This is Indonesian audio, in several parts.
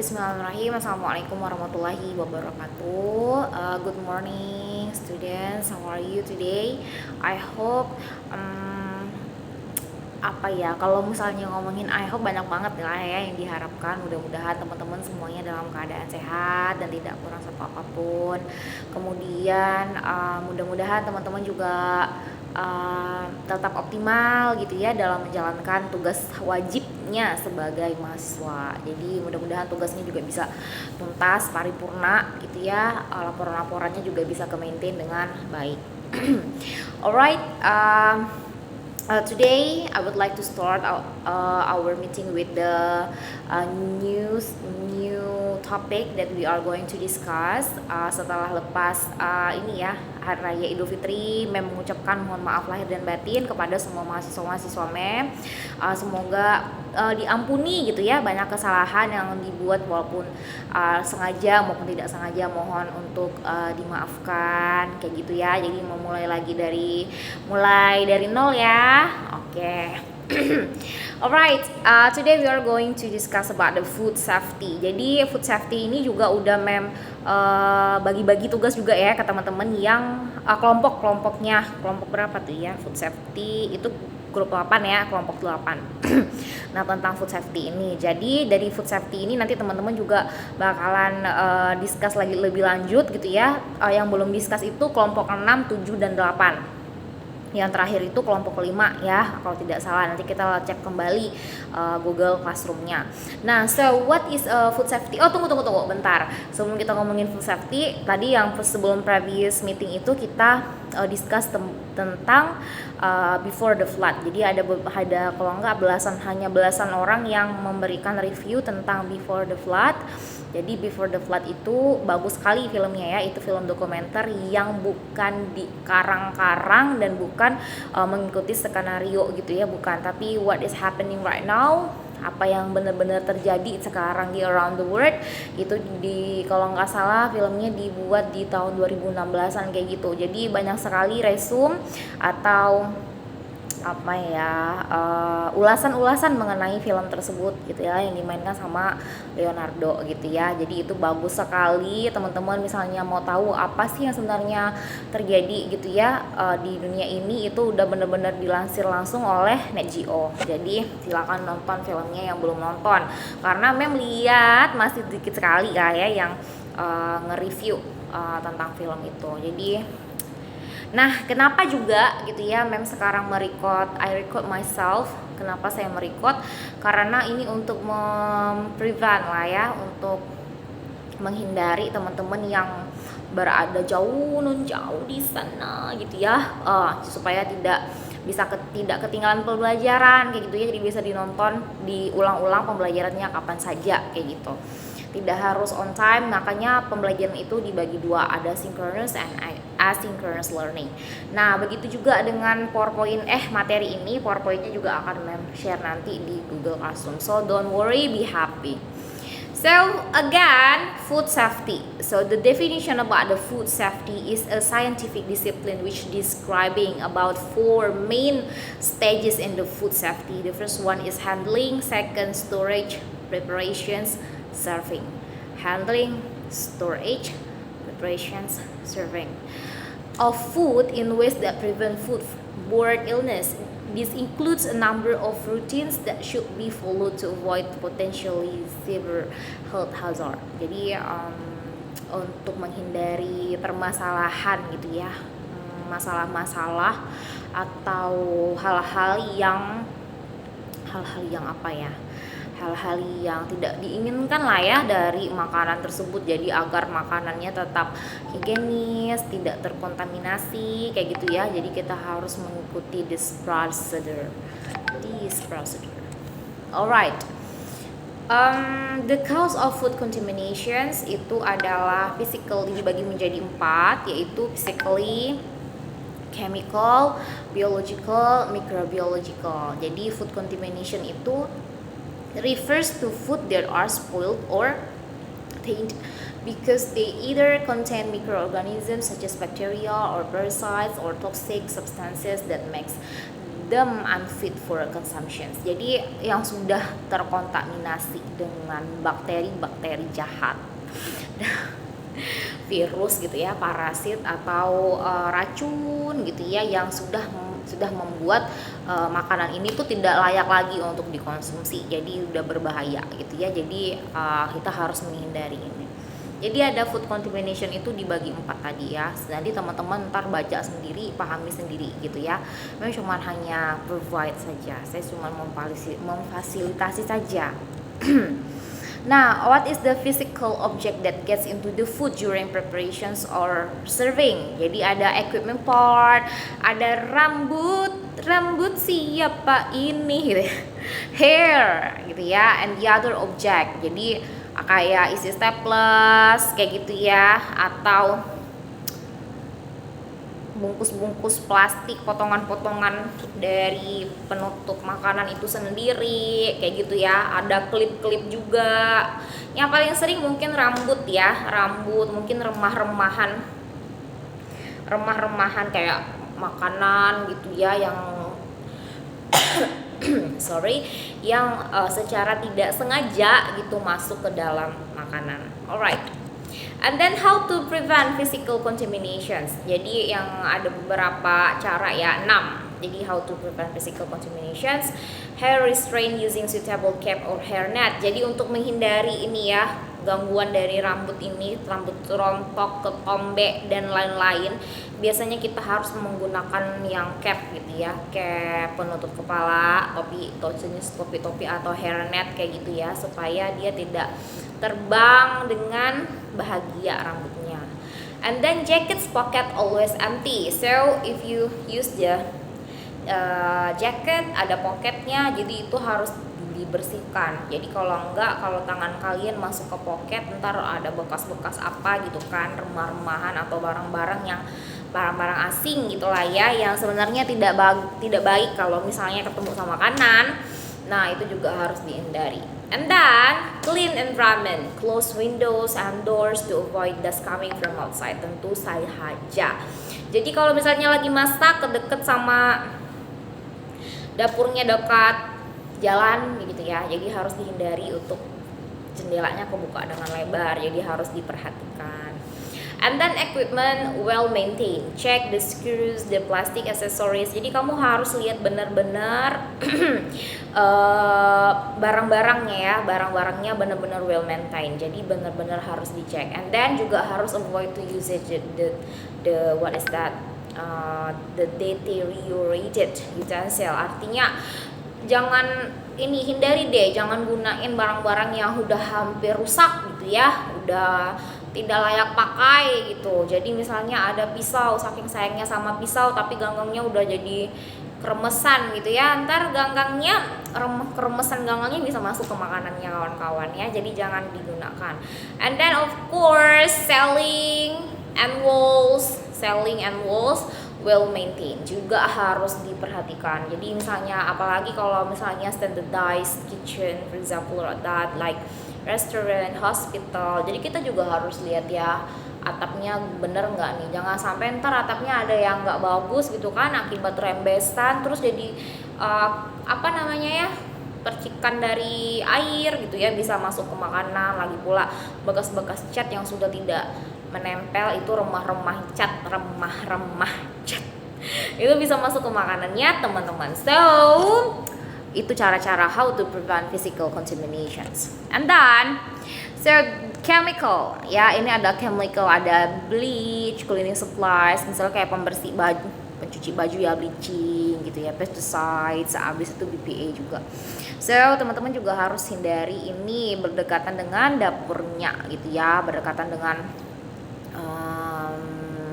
Bismillahirrahmanirrahim. Assalamualaikum warahmatullahi wabarakatuh. Good morning, students. How are you today? I hope kalau misalnya ngomongin I hope banyak banget lah ya yang diharapkan. Mudah-mudahan teman-teman semuanya dalam keadaan sehat dan tidak kurang satu apapun. Kemudian mudah-mudahan teman-teman juga tetap optimal gitu ya dalam menjalankan tugas wajibnya sebagai mahasiswa. Jadi mudah-mudahan tugasnya juga bisa tuntas, paripurna gitu ya. Laporan-laporannya juga bisa ke-maintain dengan baik. Alright, today I would like to start our meeting with the new topic that we are going to discuss. Setelah lepas ini ya Hari Raya Idul Fitri, Mem mengucapkan mohon maaf lahir dan batin kepada semua mahasiswa-mahasiswa Mem. Semoga diampuni gitu ya banyak kesalahan yang dibuat walaupun sengaja maupun tidak sengaja, mohon untuk dimaafkan kayak gitu ya. Jadi memulai lagi dari nol ya. Oke. Alright, today we are going to discuss about the food safety. Jadi food safety ini juga udah Mem bagi-bagi tugas juga ya ke teman-teman yang kelompok-kelompoknya. Kelompok berapa tuh ya? Food safety itu grup 8 ya, kelompok 8. Nah, tentang food safety ini. Jadi dari food safety ini nanti teman-teman juga bakalan discuss lagi lebih lanjut gitu ya. Yang belum discuss itu kelompok 6, 7 dan 8. Yang terakhir itu kelompok 5 ya, kalau tidak salah. Nanti kita cek kembali Google Classroom-nya. Nah, so what is food safety? Oh, tunggu bentar. Sebelum kita ngomongin food safety, tadi yang sebelum previous meeting itu kita discuss tentang before the flood. Jadi ada kalau enggak hanya belasan orang yang memberikan review tentang before the flood. Jadi Before the Flood itu bagus sekali filmnya ya. Itu film dokumenter yang bukan dikarang-karang dan bukan mengikuti skenario gitu ya, bukan. Tapi what is happening right now, apa yang benar-benar terjadi sekarang di around the world. Itu kalau nggak salah filmnya dibuat di tahun 2016an kayak gitu. Jadi banyak sekali resume atau ulasan-ulasan mengenai film tersebut gitu ya, yang dimainkan sama Leonardo gitu ya. Jadi itu bagus sekali. Teman-teman misalnya mau tahu apa sih yang sebenarnya terjadi gitu ya di dunia ini, itu udah benar-benar dilansir langsung oleh Net Geo. Jadi silakan nonton filmnya yang belum nonton, karena Mem lihat masih sedikit sekali ya yang nge-review tentang film itu. Jadi nah, kenapa juga gitu ya Mem sekarang I record myself. Kenapa saya merecord? Karena ini untuk prevent lah ya, untuk menghindari teman-teman yang berada jauh di sana gitu ya, supaya tidak ketinggalan pembelajaran kayak gitu ya. Jadi bisa diulang-ulang pembelajarannya kapan saja kayak gitu. Tidak harus on time, makanya pembelajaran itu dibagi dua, ada synchronous and asynchronous learning. Nah, begitu juga dengan materi ini, PowerPoint-nya juga akan Mem share nanti di Google Classroom. So don't worry, be happy. So again, food safety. So the definition about the food safety is a scientific discipline which describing about 4 main stages in the food safety. The first one is handling, second storage, preparations, serving. Handling, storage, preparations, serving of food in ways that prevent foodborne illness. This includes a number of routines that should be followed to avoid potentially severe health hazard. Jadi untuk menghindari permasalahan gitu ya, masalah-masalah atau hal-hal yang hal-hal yang tidak diinginkan lah ya dari makanan tersebut. Jadi agar makanannya tetap higienis, tidak terkontaminasi kayak gitu ya. Jadi kita harus mengikuti this procedure. Alright. The cause of food contaminations itu adalah physical, dibagi menjadi 4, yaitu physically, chemical, biological, microbiological. Jadi food contamination itu refers to food that are spoiled or tainted because they either contain microorganisms such as bacteria or parasites or toxic substances that makes them unfit for consumption. Jadi yang sudah terkontaminasi dengan bakteri-bakteri jahat, virus gitu ya, parasit atau racun gitu ya, yang sudah membuat makanan ini tuh tidak layak lagi untuk dikonsumsi. Jadi udah berbahaya gitu ya. Jadi kita harus menghindari ini. Jadi ada food contamination itu dibagi 4 tadi ya. Nanti teman-teman ntar baca sendiri, pahami sendiri gitu ya. Memang cuma hanya provide saja. Saya cuma memfasilitasi saja. Nah, what is the physical object that gets into the food during preparations or serving? Jadi ada equipment part, ada rambut siapa ini gitu ya. Hair gitu ya, and the other object. Jadi kayak isi staples kayak gitu ya, atau bungkus-bungkus plastik, potongan-potongan dari penutup makanan itu sendiri kayak gitu ya. Ada klip-klip juga. Yang paling sering mungkin rambut ya, mungkin remah-remahan kayak makanan gitu ya, yang yang secara tidak sengaja gitu masuk ke dalam makanan. Alright. And then how to prevent physical contaminations. Jadi yang ada beberapa cara ya, 6. Jadi how to prevent physical contaminations. Hair restraint using suitable cap or hairnet. Jadi untuk menghindari ini ya, gangguan dari rambut ini, rambut rontok, ketombe dan lain-lain, biasanya kita harus menggunakan yang cap gitu ya, cap penutup kepala, topi jenis topi atau hairnet kayak gitu ya, supaya dia tidak terbang dengan bahagia rambutnya. And then jacket's pocket always empty. So if you use the jacket ada pocketnya, jadi itu harus dibersihkan. Jadi kalau enggak, kalau tangan kalian masuk ke pocket, ntar ada bekas-bekas apa gitu kan, remah-remahan atau barang-barang asing gitulah ya, yang sebenarnya tidak baik kalau misalnya ketemu sama makanan. Nah, itu juga harus dihindari. And then clean environment, close windows and doors to avoid dust coming from outside. Tentu saja. Jadi kalau misalnya lagi masak deket sama dapurnya, dekat jalan gitu ya, jadi harus dihindari untuk jendelanya kebuka dengan lebar, jadi harus diperhatikan. And then equipment well maintained, check the screws, the plastic accessories. Jadi kamu harus lihat benar-benar barang-barangnya benar-benar well maintained. Jadi benar-benar harus dicek. And then juga harus avoid to use the what is that? The deteriorated utensil. Artinya hindari deh, jangan gunain barang-barang yang udah hampir rusak gitu ya, udah tidak layak pakai gitu. Jadi misalnya ada pisau, saking sayangnya sama pisau tapi ganggangnya udah jadi keremesan gitu ya, ntar keremesan ganggangnya bisa masuk ke makanannya kawan-kawan ya, jadi jangan digunakan. And then of course selling and walls well maintained juga harus diperhatikan. Jadi misalnya apalagi kalau misalnya standardized kitchen, for example, that like restaurant, hospital. Jadi kita juga harus lihat ya, atapnya bener nggak nih. Jangan sampai ntar atapnya ada yang nggak bagus gitu kan, akibat rembesan terus jadi percikan dari air gitu ya, bisa masuk ke makanan. Lagi pula bekas-bekas cat yang sudah tidak menempel, itu remah-remah cat itu bisa masuk ke makanannya teman-teman. So itu cara-cara how to prevent physical contaminations. And then chemical ya, ini ada chemical, ada bleach, cleaning supplies, misalnya kayak pembersih baju, pencuci baju ya, bleaching gitu ya, pesticides, habis itu BPA juga. So teman-teman juga harus hindari ini berdekatan dengan dapurnya gitu ya, berdekatan dengan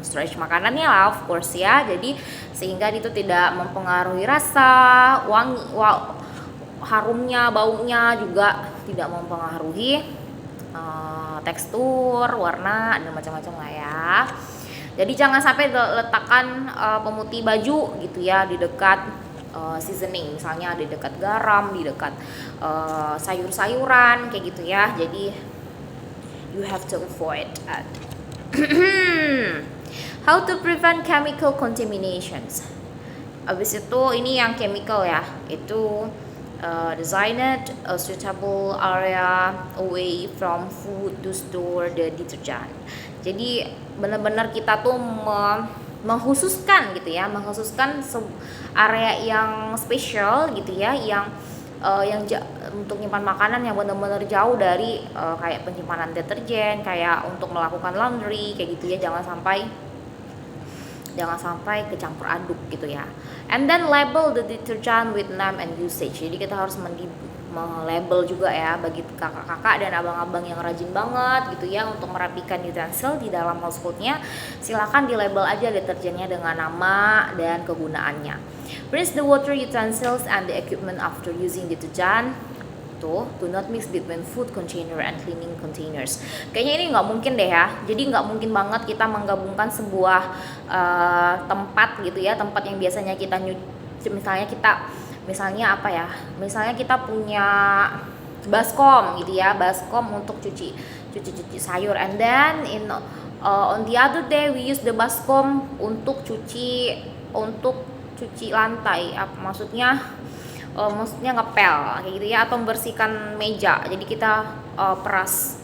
storage makanannya lah, of course ya. Jadi sehingga itu tidak mempengaruhi rasa, harumnya, baunya juga tidak mempengaruhi tekstur, warna, dan macam-macam lah ya. Jadi jangan sampai letakkan pemutih baju gitu ya di dekat seasoning, misalnya di dekat garam, di dekat sayur-sayuran kayak gitu ya. Jadi you have to avoid that. How to prevent chemical contaminations. Habis itu ini yang chemical ya, itu designed a suitable area away from food to store the detergent. Jadi benar-benar kita tuh menghususkan gitu ya, menghususkan area yang spesial gitu ya, yang untuk nyimpan makanan yang benar-benar jauh dari kayak penyimpanan deterjen, kayak untuk melakukan laundry kayak gitu ya, jangan sampai kecampur aduk gitu ya. And then label the detergent with name and usage. Jadi kita harus melabel juga ya bagi kakak-kakak dan abang-abang yang rajin banget gitu ya untuk merapikan utensil di dalam householdnya. Silakan di label aja deterjennya dengan nama dan kegunaannya. Rinse the water utensils and the equipment after using detergent. Do not mix between food container and cleaning containers. Kayaknya ini nggak mungkin deh ya. Jadi nggak mungkin banget kita menggabungkan sebuah tempat gitu ya, tempat yang biasanya kita misalnya apa ya? Misalnya kita punya baskom gitu ya, baskom untuk cuci sayur, and then on the other day we use the baskom untuk cuci lantai. Maksudnya ngepel kayak gitu ya, atau membersihkan meja. Jadi kita peras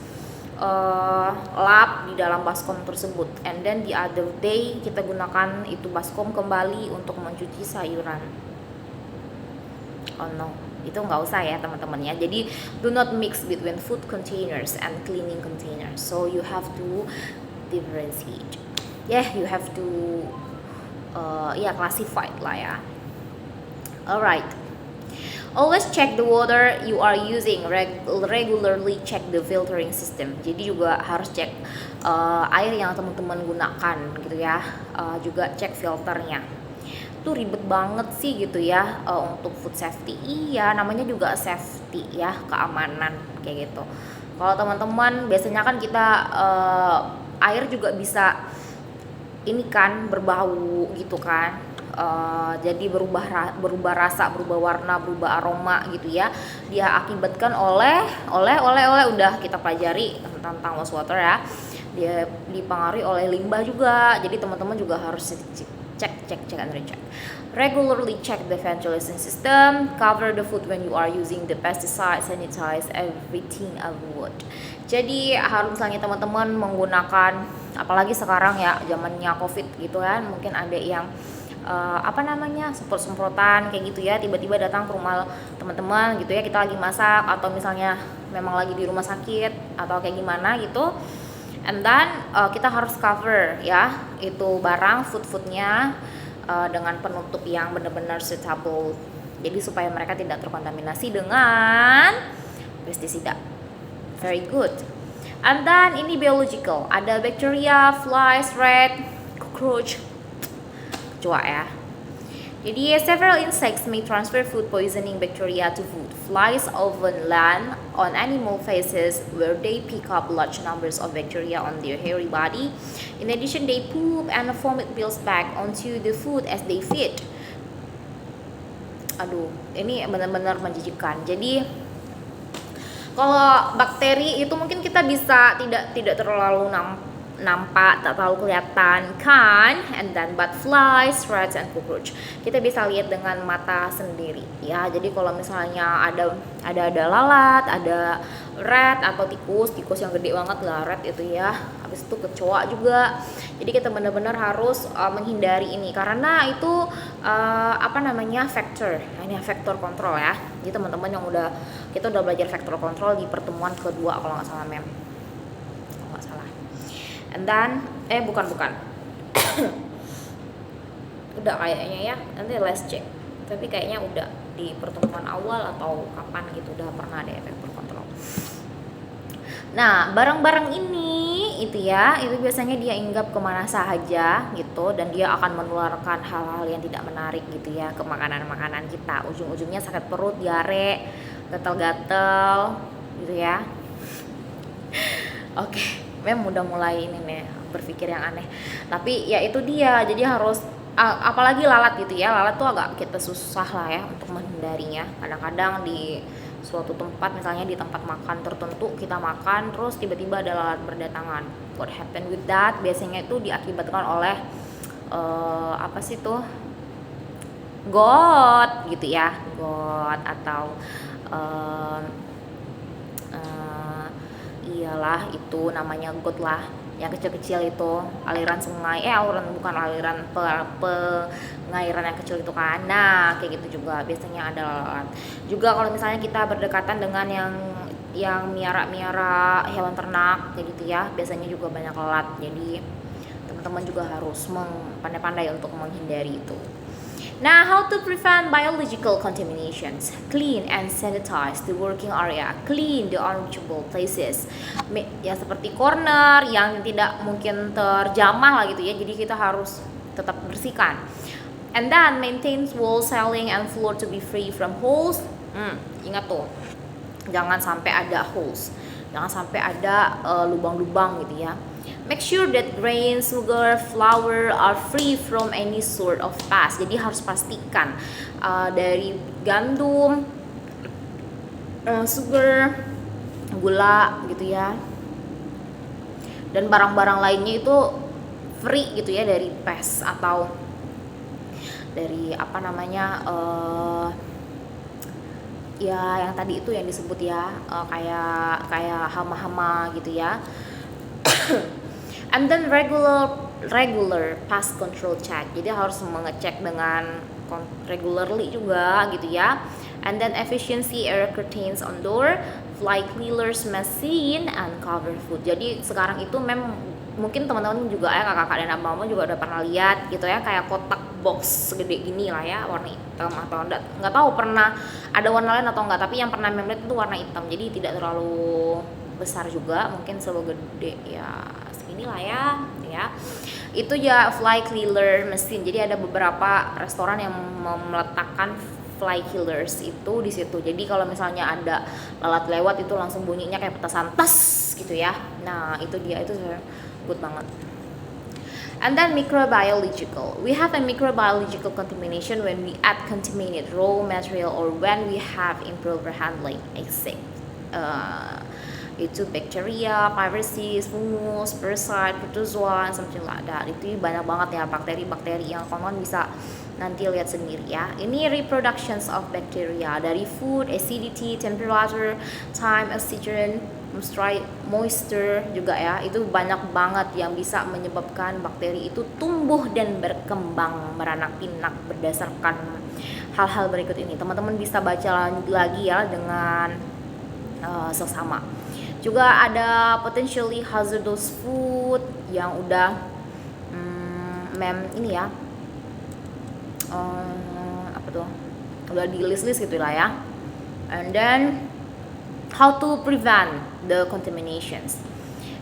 lap di dalam baskom tersebut, and then the other day kita gunakan itu baskom kembali untuk mencuci sayuran. Oh no, itu nggak usah ya teman-teman ya. Jadi do not mix between food containers and cleaning containers, so you have to differentiate. You have to classify lah ya. Alright. Always check the water you are using. Regularly check the filtering system. Jadi juga harus cek air yang teman-teman gunakan gitu ya. Juga cek filternya. Itu ribet banget sih gitu ya untuk food safety. Iya, namanya juga safety ya, keamanan kayak gitu. Kalau teman-teman biasanya kan kita air juga bisa ini kan berbau gitu kan. Jadi berubah rasa, berubah warna, berubah aroma gitu ya. Dia akibatkan oleh udah kita pelajari tentang wastewater ya. Dia dipengaruhi oleh limbah juga. Jadi teman-teman juga harus cek and recheck. Regularly check the ventilation system. Cover the food when you are using the pesticide. Sanitize everything avoid. Jadi harus misalnya teman-teman menggunakan, apalagi sekarang ya zamannya COVID gitu kan, mungkin ada yang semprot-semprotan kayak gitu ya, tiba-tiba datang ke rumah teman-teman gitu ya, kita lagi masak atau misalnya memang lagi di rumah sakit atau kayak gimana gitu, and then kita harus cover ya itu barang foodnya dengan penutup yang benar-benar suitable, jadi supaya mereka tidak terkontaminasi dengan pestisida. Very good. And then ini biological, ada bacteria, flies, rat, cockroach, kecoa ya. Jadi several insects may transfer food poisoning bacteria to food. Flies often land on animal faces where they pick up large numbers of bacteria on their hairy body. In addition, they poop and vomit pills back onto the food as they feed. Aduh, ini benar-benar menjijikkan. Jadi kalau bakteri itu mungkin kita bisa tidak terlalu nampak, tak terlalu kelihatan kan, and then but flies, rats and cockroach kita bisa lihat dengan mata sendiri ya. Jadi kalau misalnya ada lalat, ada rat atau tikus yang gede banget lah, rat itu ya, habis itu kecoa juga. Jadi kita benar-benar harus menghindari ini karena itu faktor kontrol ya. Jadi teman-teman yang kita udah belajar faktor kontrol di pertemuan kedua kalau nggak salah and then bukan udah kayaknya ya, nanti let's check, tapi kayaknya udah di pertemuan awal atau kapan gitu udah pernah ada faktor kontrol. Nah, barang-barang ini itu biasanya dia hinggap kemana saja gitu, dan dia akan menularkan hal-hal yang tidak menarik gitu ya ke makanan-makanan kita. Ujung-ujungnya sakit perut, diare, gatal-gatal gitu ya. Oke, memang udah mulai ini nih berpikir yang aneh. Tapi ya itu dia, jadi harus apalagi lalat gitu ya. Lalat tuh agak kita susah lah ya untuk menghindarinya. Kadang-kadang di suatu tempat, misalnya di tempat makan tertentu kita makan terus tiba-tiba ada lalat berdatangan. What happened with that? Biasanya itu diakibatkan oleh got gitu ya, got atau eh, eh, iyalah itu namanya got lah, yang kecil-kecil itu, aliran sungai, aliran bukan aliran pengairan yang kecil itu kan. Nah kayak gitu juga biasanya ada lalat. Juga kalau misalnya kita berdekatan dengan yang miara hewan ternak kayak gitu ya, biasanya juga banyak lalat. Jadi teman-teman juga harus pandai-pandai untuk menghindari itu. Nah, how to prevent biological contaminations? Clean and sanitize the working area. Clean the unreachable places. Ya seperti corner yang tidak mungkin terjamah lah gitu ya. Jadi kita harus tetap bersihkan. And then maintain wall ceiling and floor to be free from holes. Ingat tuh, jangan sampai ada holes. Jangan sampai ada lubang-lubang gitu ya. Make sure that grain, sugar, flour are free from any sort of pest. Jadi harus pastikan dari gandum, sugar, gula gitu ya, dan barang-barang lainnya itu free gitu ya dari pest atau dari apa namanya ya yang tadi itu yang disebut ya kayak hama-hama gitu ya. And then regular pest control check. Jadi harus mengecek dengan regularly juga gitu ya. And then efficiency air curtains on door, fly cleaners machine and cover food. Jadi sekarang itu mungkin teman-teman juga ya, kakak-kakak dan abang-abang juga udah pernah lihat gitu ya, kayak kotak box segede gini lah ya, warna hitam atau nggak tahu pernah ada warna lain atau enggak, tapi yang pernah memlihat itu warna hitam. Jadi tidak terlalu besar juga, mungkin segede ya segini lah ya. Itu ya fly killer mesin. Jadi ada beberapa restoran yang meletakkan fly killers itu di situ. Jadi kalau misalnya ada lalat lewat itu langsung bunyinya kayak petasan tas gitu ya. Nah, itu dia, itu good banget. And then microbiological. We have a microbiological contamination when we add contaminated raw material or when we have improper handling, except itu bacteria, viruses, fungus, parasite, protozoa, something like that. Itu banyak banget ya bakteri-bakteri yang kawan-kawan bisa nanti lihat sendiri ya. Ini reproductions of bacteria dari food, acidity, temperature, time, oxygen, moisture juga ya. Itu banyak banget yang bisa menyebabkan bakteri itu tumbuh dan berkembang, beranak pinak berdasarkan hal-hal berikut ini. Teman-teman bisa baca lagi ya dengan seksama. Juga ada potentially hazardous food yang udah ini ya apa tuh, udah di list-list gitu lah ya. And then how to prevent the contaminations.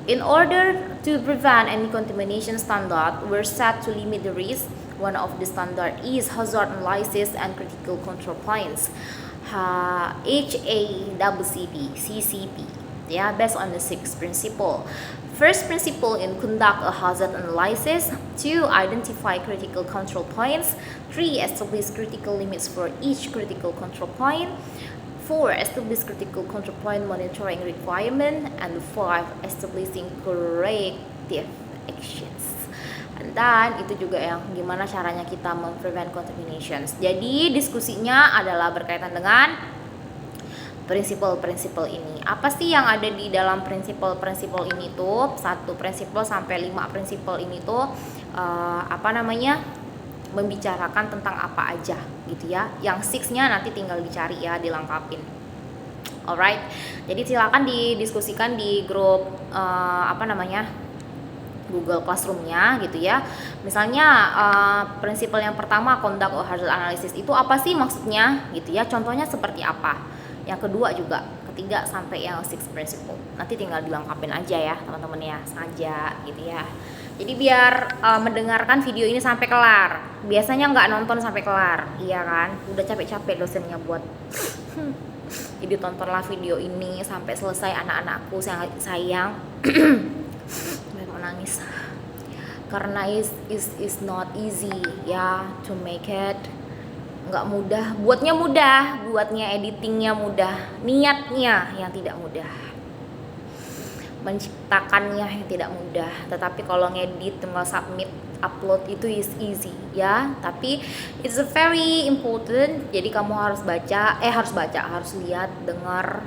In order to prevent any contamination standard, we're set to limit the risk. One of the standard is hazard analysis and critical control points, HACCP, CCP. Yeah, based on the 6 principle. First principle in conduct a hazard analysis. 2. Identify critical control points. 3. Establish critical limits for each critical control point. 4. Establish critical control point monitoring requirement. And 5. Establishing corrective actions. Dan itu juga yang gimana caranya kita memprevent contaminations. Jadi diskusinya adalah berkaitan dengan prinsipal-prinsipal ini. Apa sih yang ada di dalam prinsipal-prinsipal ini tuh? 1 prinsipal sampai 5 prinsipal ini tuh membicarakan tentang apa aja gitu ya. Yang 6-nya nanti tinggal dicari ya, dilengkapin. Alright. Jadi silakan didiskusikan di grup Google Classroom-nya gitu ya. Misalnya prinsipal yang pertama, conduct a hazard analysis, itu apa sih maksudnya gitu ya. Contohnya seperti apa. Yang kedua juga, ketiga sampai yang 6 principle. Nanti tinggal dilengkapin aja ya teman-teman ya, saja gitu ya. Jadi biar mendengarkan video ini sampai kelar. Biasanya nggak nonton sampai kelar, iya kan? Udah capek-capek dosennya buat jadi tontonlah video ini sampai selesai anak-anakku sayang. Mau nangis. Karena is not easy ya to make it. Nggak mudah, buatnya editingnya mudah, niatnya yang tidak mudah, menciptakannya yang tidak mudah. Tetapi kalau ngedit tinggal submit upload itu is easy ya, tapi it's a very important. Jadi kamu harus harus lihat, dengar,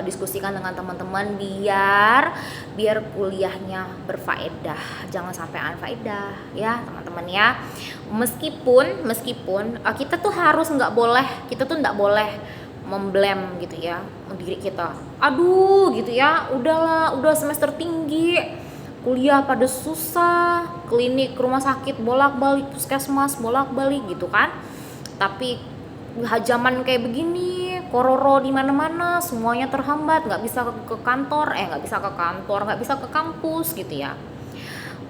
diskusikan dengan teman-teman biar kuliahnya berfaedah, jangan sampai unfaedah ya teman-teman ya. Meskipun kita tuh nggak boleh memblame gitu ya diri kita, aduh gitu ya, udah semester tinggi, kuliah pada susah, klinik rumah sakit bolak-balik, puskesmas bolak-balik gitu kan. Tapi zaman kayak begini, kororo di mana-mana, semuanya terhambat, nggak bisa ke kantor, nggak bisa ke kampus gitu ya.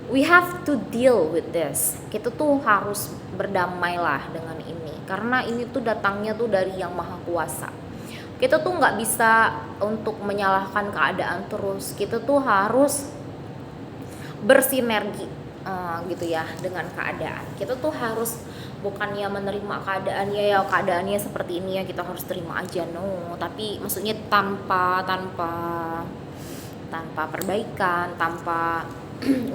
We have to deal with this. Kita tuh harus berdamailah dengan ini, karena ini tuh datangnya tuh dari Yang Maha Kuasa. Kita tuh nggak bisa untuk menyalahkan keadaan terus. Kita tuh harus bersinergi gitu ya dengan keadaan. Kita tuh harus bukannya menerima keadaannya seperti ini ya kita harus terima aja, no. Tapi maksudnya tanpa perbaikan, tanpa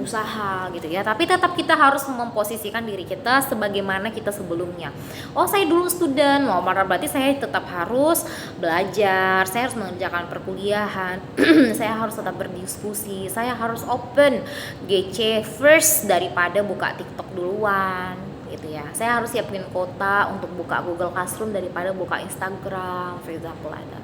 usaha gitu ya. Tapi tetap kita harus memposisikan diri kita sebagaimana kita sebelumnya. Oh, saya dulu student, berarti saya tetap harus belajar, saya harus mengerjakan perkuliahan, saya harus tetap berdiskusi, saya harus open GC first daripada buka TikTok duluan gitu ya. Saya harus siapin kuota untuk buka Google Classroom daripada buka Instagram, for example ada.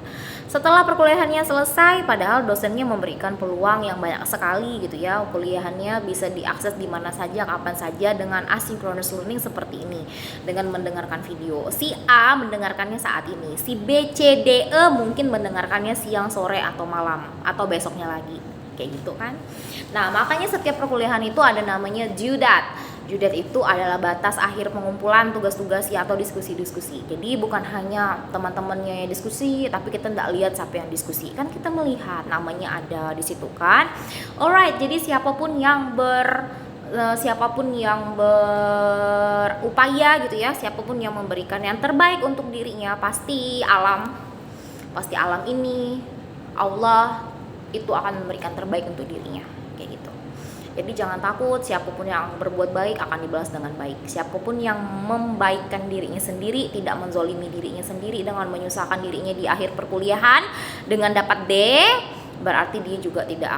Setelah perkuliahannya selesai, padahal dosennya memberikan peluang yang banyak sekali gitu ya. Kuliahannya bisa diakses di mana saja, kapan saja dengan asynchronous learning seperti ini. Dengan mendengarkan video. Si A mendengarkannya saat ini, si B, C, D, E mungkin mendengarkannya siang, sore, atau malam, atau besoknya lagi. Kayak gitu kan. Nah, makanya setiap perkuliahan itu ada namanya due date. Due date itu adalah batas akhir pengumpulan tugas-tugas ya, atau diskusi-diskusi. Jadi bukan hanya teman-temannya yang diskusi, tapi kita tidak lihat siapa yang diskusi. Kan kita melihat namanya ada di situ kan. Alright, jadi siapapun yang berupaya gitu ya, siapapun yang memberikan yang terbaik untuk dirinya, pasti alam ini, Allah itu akan memberikan terbaik untuk dirinya. Kayak gitu. Jadi jangan takut, siapapun yang berbuat baik akan dibalas dengan baik. Siapapun yang membaikkan dirinya sendiri, tidak menzolimi dirinya sendiri dengan menyusahkan dirinya di akhir perkuliahan dengan dapat D, berarti dia juga tidak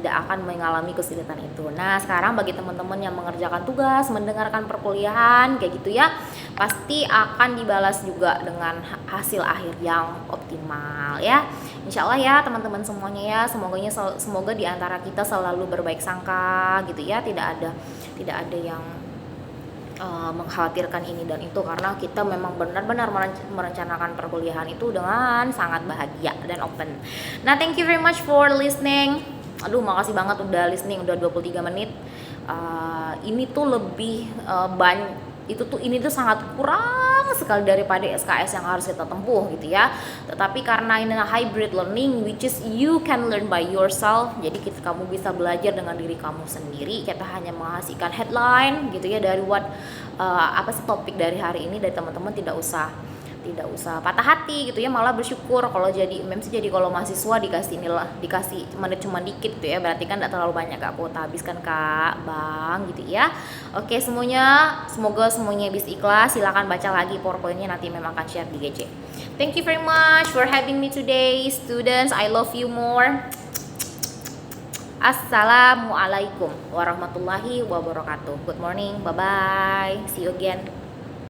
akan mengalami kesulitan itu. Nah, sekarang bagi teman-teman yang mengerjakan tugas, mendengarkan perkuliahan kayak gitu ya, pasti akan dibalas juga dengan hasil akhir yang optimal ya. Insya Allah ya teman-teman semuanya ya, semoga di antara kita selalu berbaik sangka gitu ya, tidak ada yang mengkhawatirkan ini dan itu, karena kita memang benar-benar merencanakan perkuliahan itu dengan sangat bahagia dan open. Nah, thank you very much for listening. Aduh, makasih banget udah listening, udah 23 menit. Ini tuh lebih ini tuh sangat kurang sekali daripada SKS yang harus kita tempuh gitu ya. Tetapi karena ini hybrid learning, which is you can learn by yourself, jadi kamu bisa belajar dengan diri kamu sendiri. Kita hanya menghasilkan headline gitu ya dari apa sih topik dari hari ini, dari teman-teman tidak usah patah hati gitu ya, malah bersyukur kalau jadi kalau mahasiswa dikasih menit cuma dikit gitu ya, berarti kan tidak terlalu banyak Kak kuota habiskan Kak Bang gitu ya. Oke, semoga semuanya bisa ikhlas. Silakan baca lagi PowerPoint-nya, nanti memang akan share di GC. Thank you very much for having me today students, I love you more. Assalamualaikum warahmatullahi wabarakatuh. Good morning, bye bye, see you again.